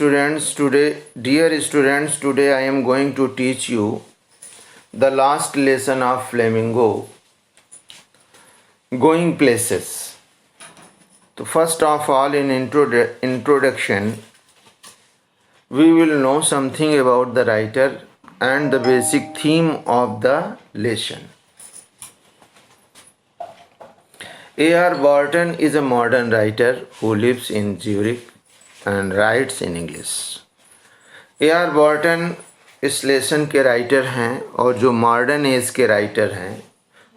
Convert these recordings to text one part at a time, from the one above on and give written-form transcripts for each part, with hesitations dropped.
students, today I am going to teach you the last lesson of Flamingo, going places. So first of all, in introduction, we will know something about the writer and the basic theme of the lesson. A.R. Barton is a modern writer who lives in Zurich and writes in English. A.R. Barton इस lesson के writer हैं और जो modern age के writer हैं,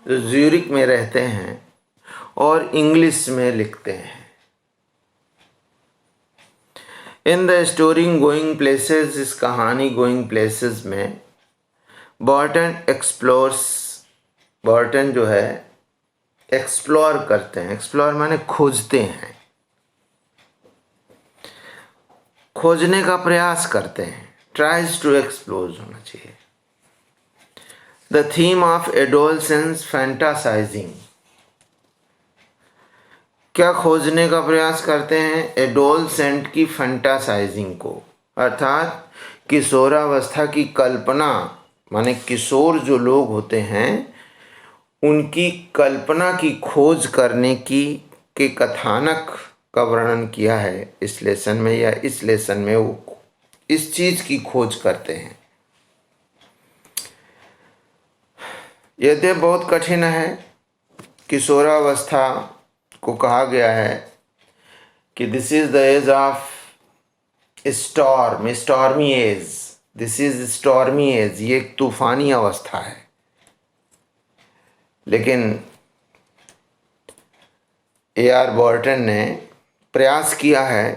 जो Zurich में रहते हैं और इंग्लिश में लिखते हैं. In the story going places, इस कहानी गोइंग प्लेसेस में बर्टन जो है एक्सप्लोर करते हैं. एक्सप्लोर माने खोजते हैं, खोजने का प्रयास करते हैं. ट्राइज टू एक्सप्लोर होना चाहिए. The theme of adolescence फैंटासाइजिंग. क्या खोजने का प्रयास करते हैं? एडोलसेंट की फैंटासाइजिंग को, अर्थात किशोरावस्था की कल्पना, माने किशोर जो लोग होते हैं उनकी कल्पना की खोज करने की के कथानक का वर्णन किया है इस लेसन में. या इस लेसन में वो इस चीज की खोज करते हैं. यद्यपि बहुत कठिन है. किशोरावस्था को कहा गया है कि this is the age of stormy age. This is stormy age. ये एक तूफानी अवस्था है. लेकिन A.R. बॉर्टन ने प्रयास किया है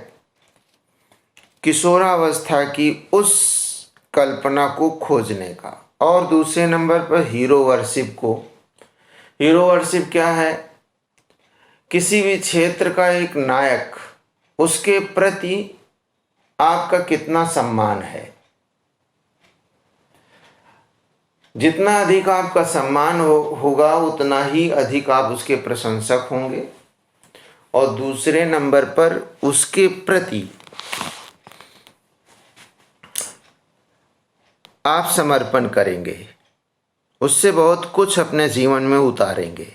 किशोरावस्था की उस कल्पना को खोजने का. और दूसरे नंबर पर हीरो वर्शिप को. हीरो वर्शिप क्या है? किसी भी क्षेत्र का एक नायक, उसके प्रति आपका कितना सम्मान है. जितना अधिक आपका सम्मान होगा उतना ही अधिक आप उसके प्रशंसक होंगे और दूसरे नंबर पर उसके प्रति आप समर्पण करेंगे, उससे बहुत कुछ अपने जीवन में उतारेंगे.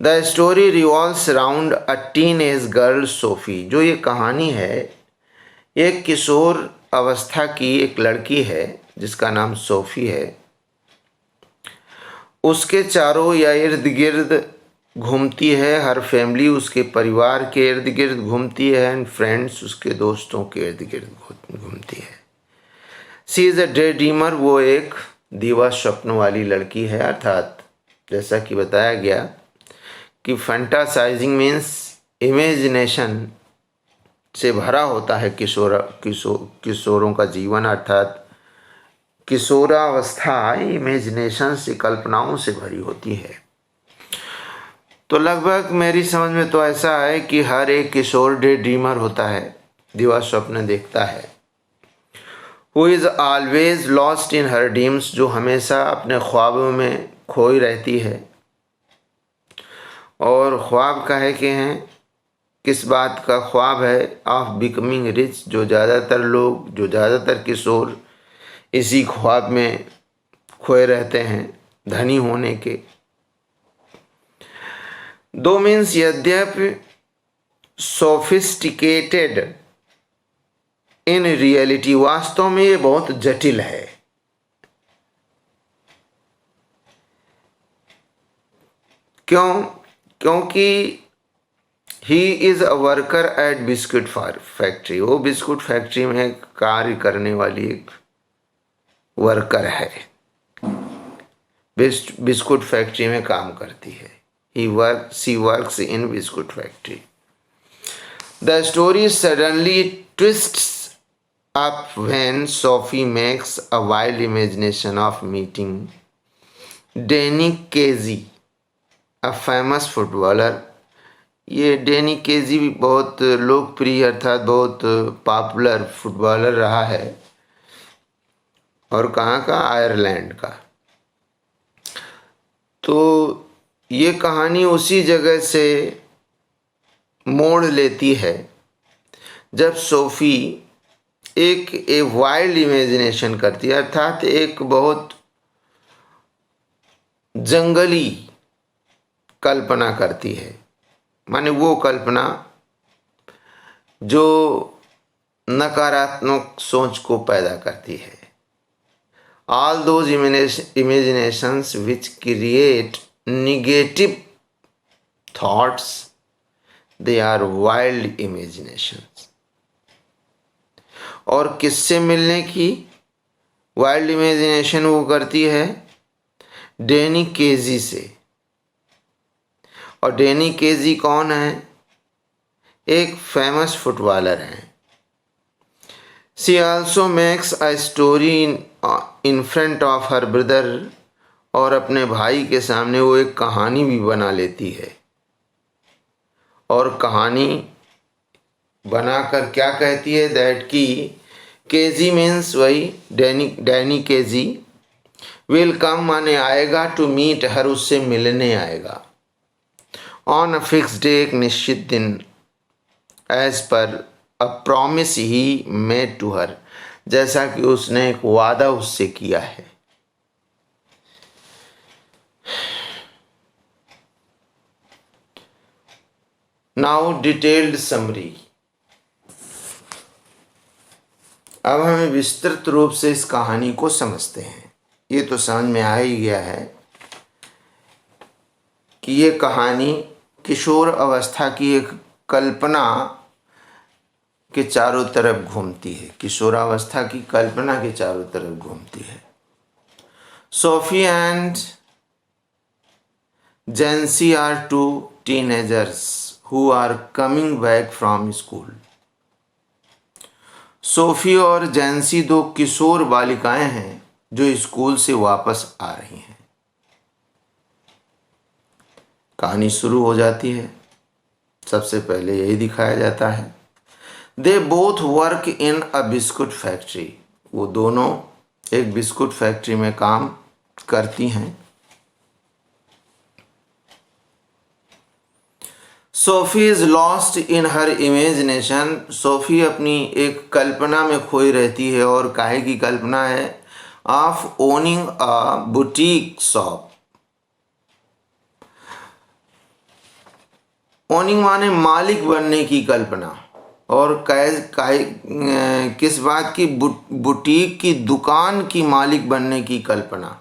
The story revolves around a teenage girl Sophie. जो ये कहानी है, एक किशोर अवस्था की एक लड़की है जिसका नाम सोफी है. उसके चारों या इर्द गिर्द घूमती है. हर फैमिली उसके परिवार के इर्द गिर्द घूमती है एंड फ्रेंड्स उसके दोस्तों के इर्द गिर्द घूमती है. She is a day dreamer. वो एक दीवा स्वप्न वाली लड़की है. अर्थात जैसा कि बताया गया कि फैंटासाइजिंग मीन्स इमेजिनेशन से भरा होता है किशोरों का जीवन. अर्थात किशोरावस्था इमेजिनेशन से, कल्पनाओं से भरी होती है. तो लगभग मेरी समझ में तो ऐसा है कि हर एक किशोर डे ड्रीमर होता है, दिवा स्वप्न देखता है. Who is always lost in her dreams. जो हमेशा अपने ख्वाबों में खोई रहती है. और ख्वाब काहे के हैं? किस बात का ख्वाब है? Of becoming rich. जो ज़्यादातर किशोर इसी ख्वाब में खोए रहते हैं, धनी होने के. दो मीन्स यद्यपि सोफिस्टिकेटेड इन रियलिटी. वास्तव में ये बहुत जटिल है. क्योंकि he is a worker eight biscuit factory. वो बिस्कुट फैक्ट्री में कार्य करने वाली एक वर्कर है, बिस्कुट फैक्ट्री में काम करती है. She works in biscuit factory. The story suddenly twists up when Sophie makes a wild imagination of meeting Danny Casey, a famous footballer. ये डैनी केजी भी बहुत लोकप्रिय अर्थात बहुत पॉपुलर फुटबॉलर रहा है. और कहाँ का? आयरलैंड का. तो ये कहानी उसी जगह से मोड़ लेती है जब सोफी एक वाइल्ड इमेजिनेशन करती है, अर्थात एक बहुत जंगली कल्पना करती है, माने वो कल्पना जो नकारात्मक सोच को पैदा करती है। All those imaginations which create negative thoughts, they are wild imaginations. और किससे मिलने की वाइल्ड इमेजिनेशन वो करती है? डैनी केजी से। और डैनी केजी कौन है? एक फेमस फुटबॉलर हैं। She also makes a story in front of her brother, और अपने भाई के सामने वो एक कहानी भी बना लेती है। और कहानी बनाकर क्या कहती है? दैट की केजी मीन्स वही डैनी केजी विल कम, माने आएगा, टू मीट हर, उससे मिलने आएगा, ऑन अ फिक्स डे, एक निश्चित दिन, as per a promise he made to her, जैसा कि उसने एक वादा उससे किया है। Now detailed summary. अब हमें विस्तृत रूप से इस कहानी को समझते हैं। ये तो समझ में आ ही गया है कि ये कहानी किशोर अवस्था की एक कल्पना के चारों तरफ घूमती है। किशोरावस्था की कल्पना के चारों तरफ घूमती है। Sophie and Jency are two teenagers who are coming back from school. Sophie और जेंसी दो किशोर बालिकाएं हैं जो स्कूल से वापस आ रही हैं। कहानी शुरू हो जाती है। सबसे पहले यही दिखाया जाता है, they both work in a biscuit factory. वो दोनों एक बिस्कुट फैक्ट्री में काम करती हैं। Sophie is lost in her imagination. Sophie अपनी एक कल्पना में खोई रहती है। और काहे की कल्पना है? Of owning a boutique shop. Owning माने मालिक बनने की कल्पना। और किस बात की? बुटीक की दुकान की मालिक बनने की कल्पना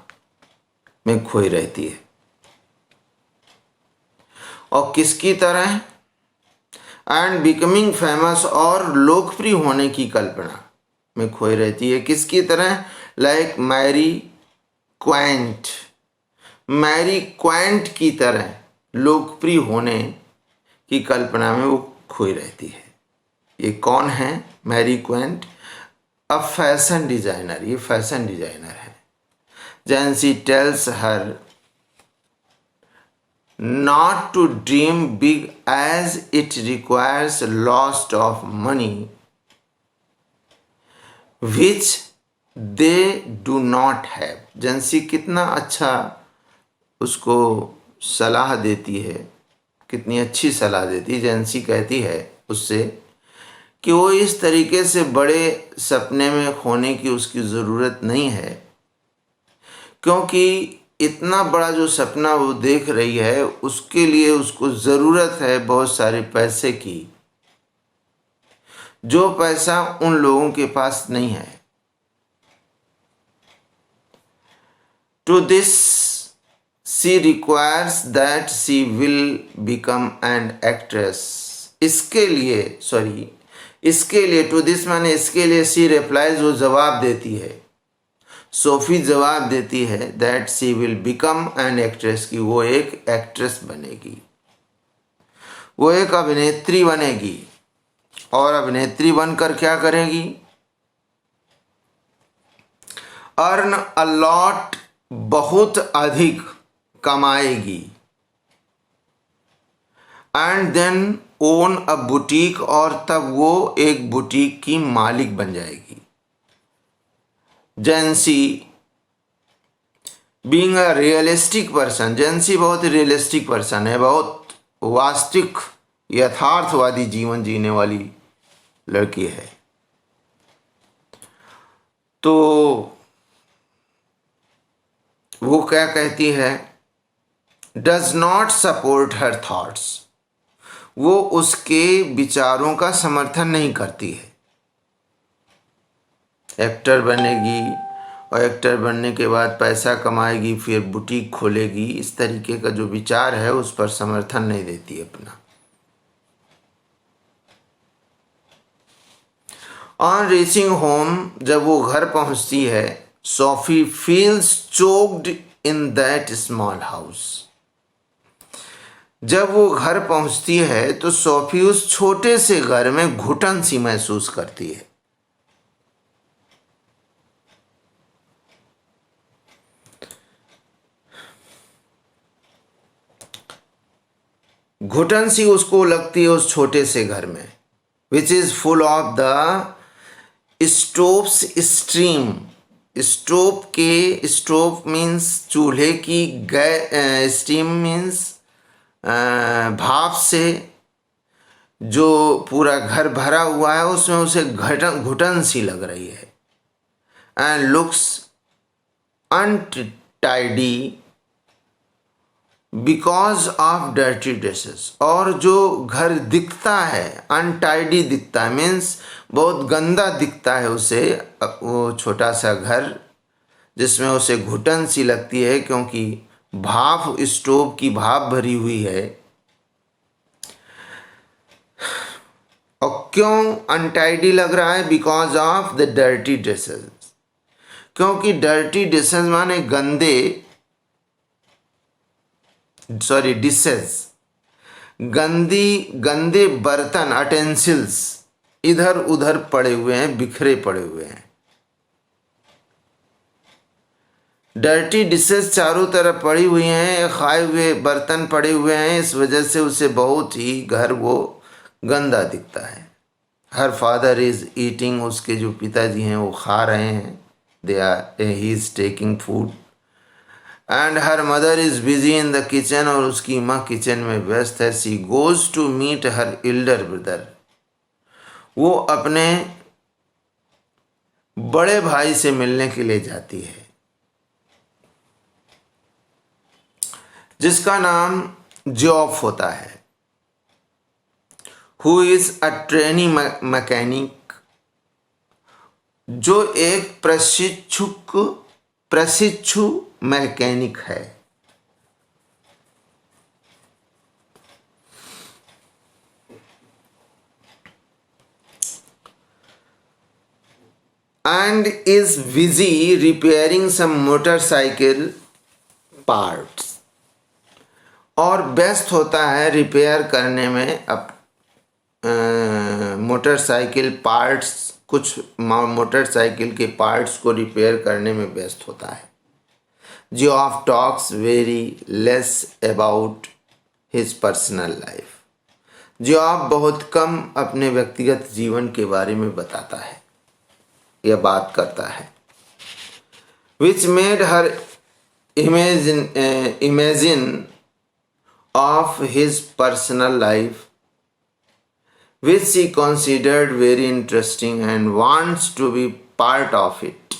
में खोई रहती है। और किसकी तरह? एंड बिकमिंग फेमस, और लोकप्रिय होने की कल्पना में खोई रहती है। किसकी तरह? Like Mary Quant. Mary Quant की तरह लोकप्रिय होने की कल्पना में वो खोई रहती है। ये कौन है? Mary Quant, a fashion designer. ये फैशन डिजाइनर है। Jency tells her not to dream big as it requires lots of money which they do not have। जेंसी कितना अच्छा उसको सलाह देती है, कितनी अच्छी सलाह देती है। जेंसी कहती है उससे कि वो इस तरीके से बड़े सपने में खोने की उसकी ज़रूरत नहीं है, क्योंकि इतना बड़ा जो सपना वो देख रही है उसके लिए उसको ज़रूरत है बहुत सारे पैसे की, जो पैसा उन लोगों के पास नहीं है। To this she requires that she will become an actress. इसके लिए टू दिस माने इसके लिए, शी रिप्लाइज, वो जवाब देती है, सोफी जवाब देती है that she will become an actress, की वो एक एक्ट्रेस बनेगी, वो एक अभिनेत्री बनेगी। और अभिनेत्री बनकर क्या करेगी? अर्न अ लॉट, बहुत अधिक कमाएगी। And then own a boutique, और तब वो एक बुटीक की मालिक बन जाएगी। Jency being a realistic person, Jency बहुत रियलिस्टिक पर्सन है, बहुत वास्तविक यथार्थवादी जीवन जीने वाली लड़की है। तो वो क्या कहती है, does not support her thoughts, वो उसके विचारों का समर्थन नहीं करती है। एक्टर बनेगी और एक्टर बनने के बाद पैसा कमाएगी, फिर बुटीक खोलेगी, इस तरीके का जो विचार है उस पर समर्थन नहीं देती अपना। ऑन रीचिंग होम, जब वो घर पहुंचती है, Sophie feels choked in that small house. जब वो घर पहुंचती है तो सोफी उस छोटे से घर में घुटन सी महसूस करती है। घुटन सी उसको लगती है उस छोटे से घर में, which is full of the stoves stream. Stove means चूल्हे की, स्टीम मीन्स भाप से जो पूरा घर भरा हुआ है उसमें उसे घुटन सी लग रही है। And looks untidy because of dirty dresses, और जो घर दिखता है अनटाइडी दिखता है, मीन्स बहुत गंदा दिखता है उसे, वो छोटा सा घर जिसमें उसे घुटन सी लगती है क्योंकि भाप, स्टोव की भाप भरी हुई है। और क्यों अनटाइडी लग रहा है? Because of the dirty dresses, क्योंकि डर्टी ड्रेसेस माने गंदे, सॉरी डिशेस, गंदे बर्तन, अटेंसिल्स इधर उधर पड़े हुए हैं, बिखरे पड़े हुए हैं। डर्टी डिशेस चारों तरफ पड़ी हुई हैं, खाए हुए बर्तन पड़े हुए हैं, इस वजह से उसे बहुत ही घर वो गंदा दिखता है। हर फादर इज ईटिंग, उसके जो पिताजी हैं वो खा रहे हैं, he is taking food. And her mother is busy in the kitchen, और उसकी माँ किचन में व्यस्त है। She goes to meet her elder brother, वो अपने बड़े भाई से मिलने के लिए जाती है जिसका नाम जॉफ होता है, who is a trainee mechanic, जो एक प्रशिक्षु मैकेनिक है। And is busy repairing some motorcycle parts, और व्यस्त होता है रिपेयर करने में मोटरसाइकिल पार्ट्स, कुछ मोटरसाइकिल के पार्ट्स को रिपेयर करने में व्यस्त होता है। Geoff talks very less about his personal life, Geoff बहुत कम अपने व्यक्तिगत जीवन के बारे में बताता है या बात करता है। Which made her imagine of his personal life, which she considered very interesting and wants to be part of it.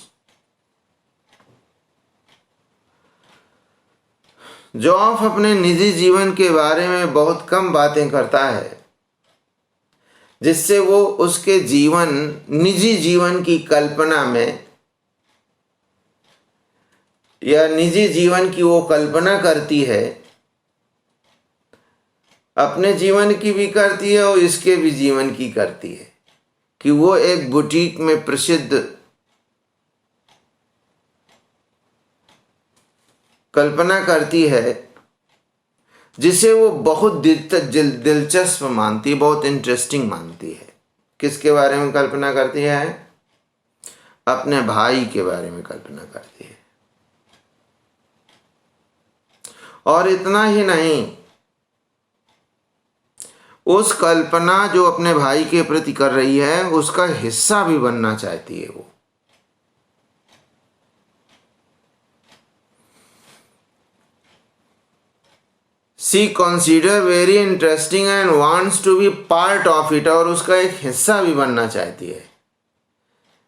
जॉफ अपने निजी जीवन के बारे में बहुत कम बातें करता है, जिससे वो उसके निजी जीवन की कल्पना में, या निजी जीवन की वो कल्पना करती है, अपने जीवन की भी करती है और इसके भी जीवन की करती है, कि वो एक बुटीक में प्रसिद्ध कल्पना करती है जिसे वो बहुत दिलचस्प मानती है, बहुत इंटरेस्टिंग मानती है। किसके बारे में कल्पना करती है? अपने भाई के बारे में कल्पना करती है। और इतना ही नहीं, उस कल्पना जो अपने भाई के प्रति कर रही है उसका हिस्सा भी बनना चाहती है वो। She consider very interesting and wants to be part of it, और उसका एक हिस्सा भी बनना चाहती है।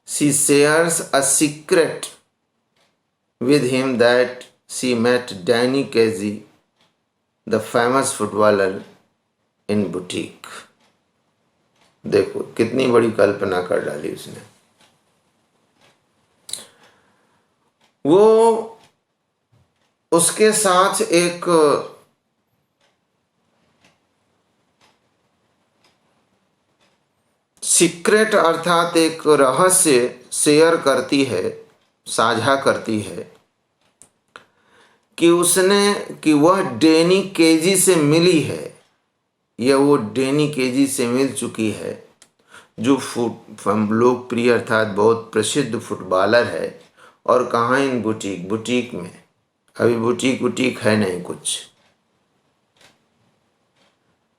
She shares a secret with him that she met Danny Casey, the famous footballer, in boutique. देखो कितनी बड़ी कल्पना कर डाली उसने। वो उसके साथ एक सीक्रेट अर्थात एक रहस्य शेयर करती है, साझा करती है कि वह डैनी केजी से मिली है, या वो डैनी केजी से मिल चुकी है, जो लोकप्रिय अर्थात बहुत प्रसिद्ध फुटबॉलर है। और कहाँ? इन बुटीक में। अभी बुटीक है नहीं कुछ,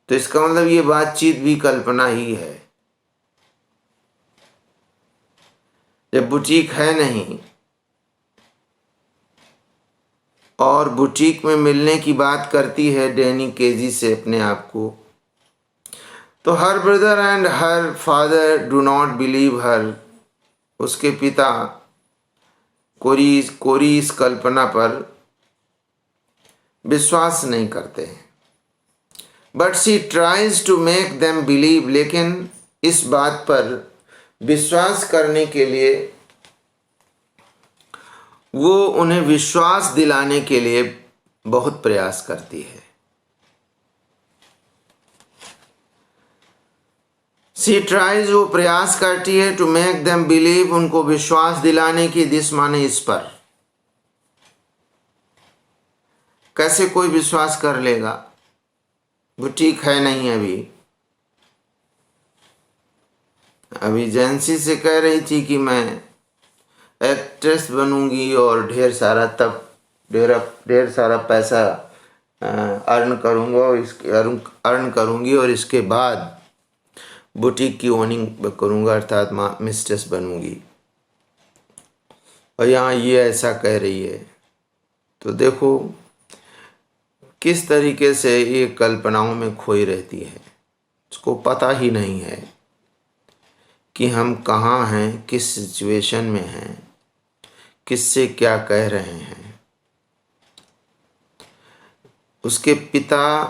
तो इसका मतलब ये बातचीत भी कल्पना ही है। जब बुटीक है नहीं और बुटीक में मिलने की बात करती है डैनी केजी से अपने आप को, तो her brother and her father do not believe her. उसके पिता कोरी इस कल्पना पर विश्वास नहीं करते हैं। But she tries to make them believe, लेकिन इस बात पर विश्वास करने के लिए वो उन्हें विश्वास दिलाने के लिए बहुत प्रयास करती है। सी ट्राइज, वो प्रयास करती है, टू मेक देम बिलीव, उनको विश्वास दिलाने की। दिस माने इस पर। कैसे कोई विश्वास कर लेगा? बुटीक है नहीं अभी एजेंसी से कह रही थी कि मैं एक्ट्रेस बनूंगी और ढेर सारा पैसा अर्न करूंगी और इसके बाद बुटीक की ओनिंग करूंगा अर्थात मिस्ट्रेस बनूंगी, और यहाँ ये ऐसा कह रही है। तो देखो किस तरीके से ये कल्पनाओं में खोई रहती है। उसको पता ही नहीं है कि हम कहाँ हैं, किस सिचुएशन में हैं, किससे क्या कह रहे हैं। उसके पिता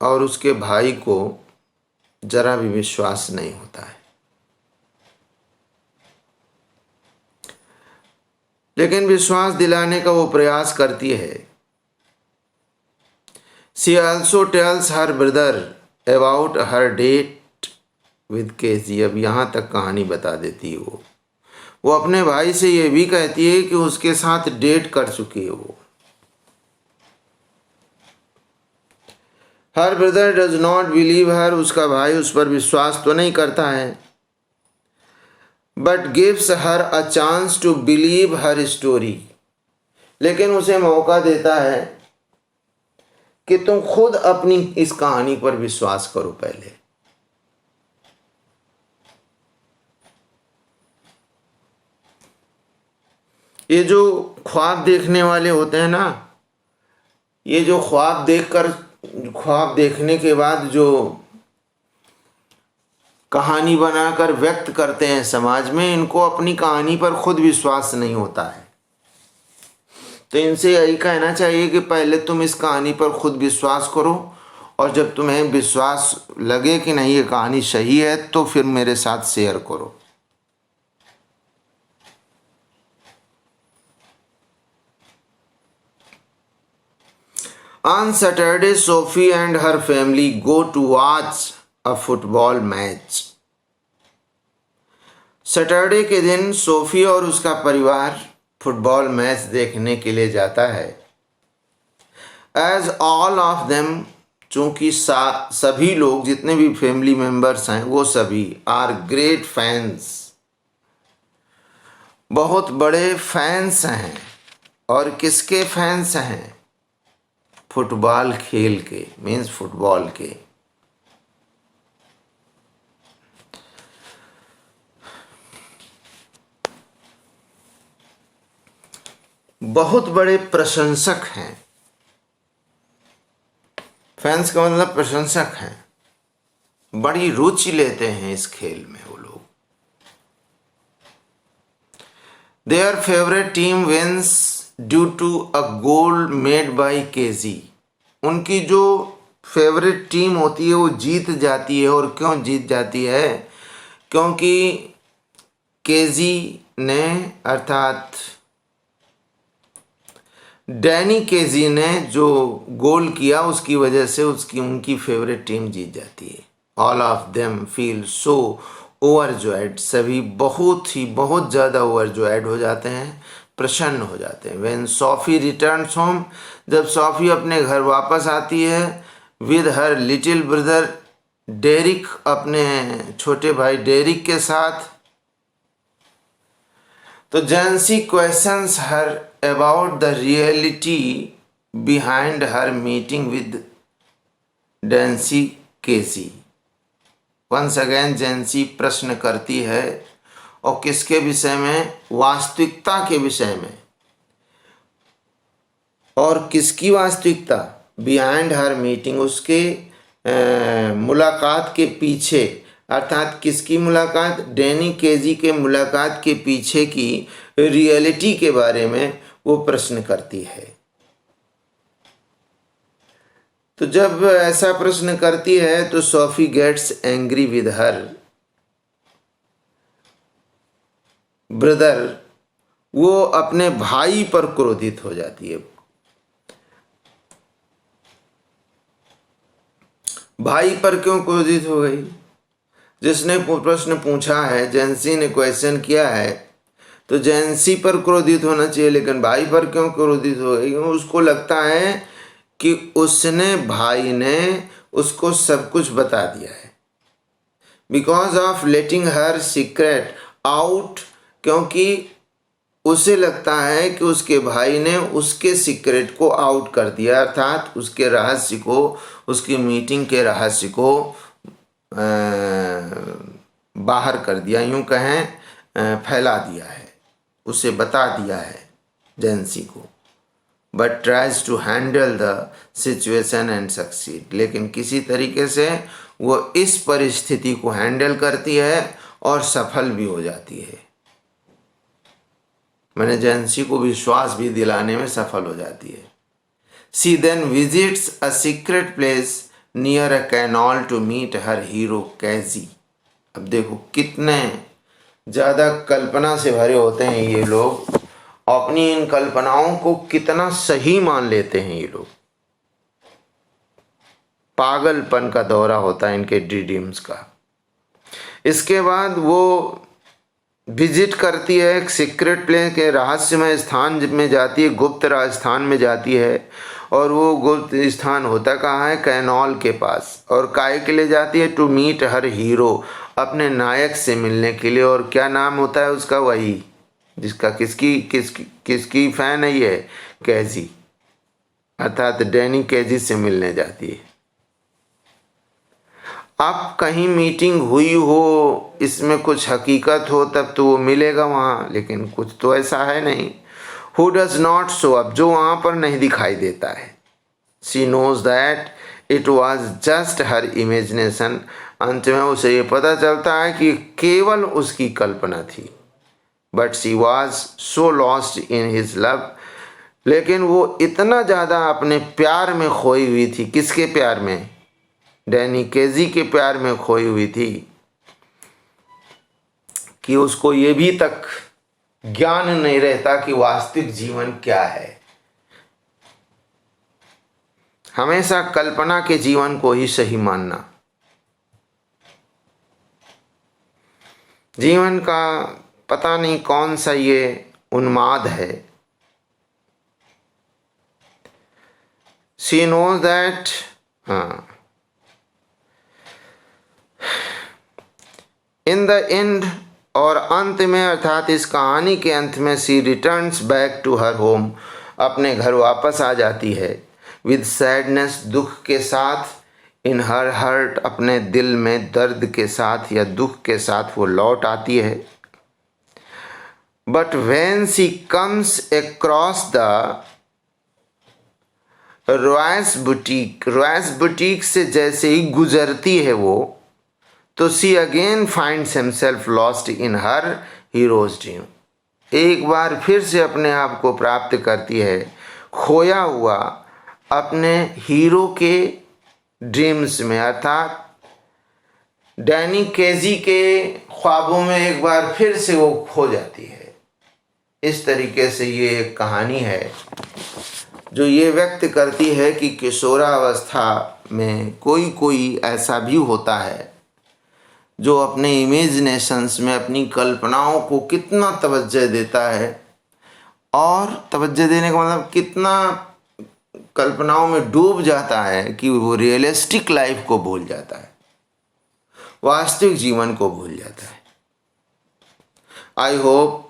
और उसके भाई को जरा भी विश्वास नहीं होता है, लेकिन विश्वास दिलाने का वो प्रयास करती है। She also tells her brother about her date with Casey। अब यहाँ तक कहानी बता देती है वो अपने भाई से ये भी कहती है कि उसके साथ डेट कर चुकी है वो। Her brother does not believe her, उसका भाई उस पर विश्वास तो नहीं करता है, but gives her a chance to believe her story, लेकिन उसे मौका देता है कि तुम खुद अपनी इस कहानी पर विश्वास करो पहले। ये जो ख्वाब देखने वाले होते हैं ना, ये जो ख्वाब देखने के बाद जो कहानी बनाकर व्यक्त करते हैं समाज में, इनको अपनी कहानी पर खुद विश्वास नहीं होता है। तो इनसे यही कहना चाहिए कि पहले तुम इस कहानी पर खुद विश्वास करो, और जब तुम्हें विश्वास लगे कि नहीं ये कहानी सही है, तो फिर मेरे साथ शेयर करो। On Saturday, Sophie and her family go to watch a football match. Saturday के दिन सोफी और उसका परिवार फुटबॉल मैच देखने के लिए जाता है। एज ऑल ऑफ देम, चूंकि सभी लोग, जितने भी फैमिली मेंबर्स हैं, वो सभी आर ग्रेट फैंस, बहुत बड़े फैंस हैं। और किसके फैंस हैं? फुटबॉल खेल के, मीन्स फुटबॉल के। बहुत बड़े प्रशंसक हैं। फैंस का मतलब प्रशंसक हैं, बड़ी रुचि लेते हैं इस खेल में वो लोग। Their favourite team wins due to a goal made by KG. उनकी जो फेवरेट टीम होती है वो जीत जाती है। और क्यों जीत जाती है? क्योंकि केजी ने, अर्थात डैनी केजी ने जो गोल किया उसकी वजह से उनकी फेवरेट टीम जीत जाती है। All of them feel so overjoyed. सभी बहुत ज़्यादा ओवरजॉयड हो जाते हैं, प्रसन्न हो जाते हैं। व्हेन सोफी रिटर्न्स होम, जब सोफी अपने घर वापस आती है, with her little brother Derek, अपने छोटे भाई डेरिक के साथ, तो Jancy questions her about the reality behind her meeting with Dancy Casey. Once again Jancy प्रश्न करती है, और किसके विषय में? वास्तविकता के विषय में। और किसकी वास्तविकता? बिहाइंड हर मीटिंग, उसके मुलाकात के पीछे। अर्थात किसकी मुलाकात? डैनी केजी के मुलाकात के पीछे की रियलिटी के बारे में वो प्रश्न करती है। तो जब ऐसा प्रश्न करती है तो Sophie gets angry with her brother, वो अपने भाई पर क्रोधित हो जाती है। भाई पर क्यों क्रोधित हो गई? जिसने प्रश्न पूछा है, जैंसी ने क्वेश्चन किया है, तो जैंसी पर क्रोधित होना चाहिए, लेकिन भाई पर क्यों क्रोधित हो गई? उसको लगता है कि भाई ने उसको सब कुछ बता दिया है। Because of letting her secret out, क्योंकि उसे लगता है कि उसके भाई ने उसके सीक्रेट को आउट कर दिया, अर्थात उसके रहस्य को, उसकी मीटिंग के रहस्य को बाहर कर दिया, यूं कहें फैला दिया है, उसे बता दिया है जैंसी को। But tries to handle the situation and succeed, लेकिन किसी तरीके से वो इस परिस्थिति को हैंडल करती है और सफल भी हो जाती है। मैंने जैंसी को विश्वास भी दिलाने में सफल हो जाती है। She then visits a secret place near a canal to meet her hero Casey. अब देखो कितने ज़्यादा कल्पना से भरे होते हैं ये लोग, अपनी इन कल्पनाओं को कितना सही मान लेते हैं ये लोग। पागलपन का दौरा होता है इनके ड्रीम्स का। इसके बाद वो विजिट करती है एक सीक्रेट प्लेस के रहस्यमय स्थान में जाती है, गुप्त राजस्थान में जाती है। और वो गुप्त स्थान होता कहाँ है? कैनॉल के पास। और काहे के लिए जाती है? टू मीट हर हीरो, अपने नायक से मिलने के लिए। और क्या नाम होता है उसका? वही जिसका किसकी फैन है ये? कैजी, अर्थात डैनी केजी से मिलने जाती है। अब कहीं मीटिंग हुई हो, इसमें कुछ हकीकत हो, तब तो वो मिलेगा वहाँ, लेकिन कुछ तो ऐसा है नहीं। Who does not show up, जो वहाँ पर नहीं दिखाई देता है। She knows that it was just her imagination, अंत में उसे ये पता चलता है कि केवल उसकी कल्पना थी। But she was so lost in his love, लेकिन वो इतना ज़्यादा अपने प्यार में खोई हुई थी। किसके प्यार में? डैनी केजी के प्यार में खोई हुई थी कि उसको ये भी तक ज्ञान नहीं रहता कि वास्तविक जीवन क्या है। हमेशा कल्पना के जीवन को ही सही मानना। जीवन का पता नहीं कौन सा ये उन्माद है। She knows that, in the end, और अंत में, अर्थात इस कहानी के अंत में, she returns back to her home, अपने घर वापस आ जाती है। विद सैडनेस, दुख के साथ, इन हर हर्ट, अपने दिल में दर्द के साथ या दुख के साथ वो लौट आती है। But when she comes across the Royce boutique से जैसे ही गुजरती है वो, तो she again finds himself lost in her hero's dream. एक बार फिर से अपने आप को प्राप्त करती है, खोया हुआ अपने हीरो के ड्रीम्स में, अर्थात डैनी केजी के ख्वाबों में एक बार फिर से वो खो जाती है। इस तरीके से ये एक कहानी है जो ये व्यक्त करती है कि किशोरावस्था में कोई कोई ऐसा भी होता है जो अपने इमेजिनेशंस में अपनी कल्पनाओं को कितना तवज्जो देता है, और तवज्जो देने का मतलब कितना कल्पनाओं में डूब जाता है कि वो रियलिस्टिक लाइफ को भूल जाता है, वास्तविक जीवन को भूल जाता है। I hope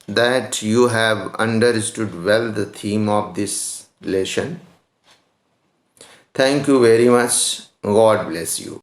that you have understood well the theme of this lesson. Thank you very much. God bless you.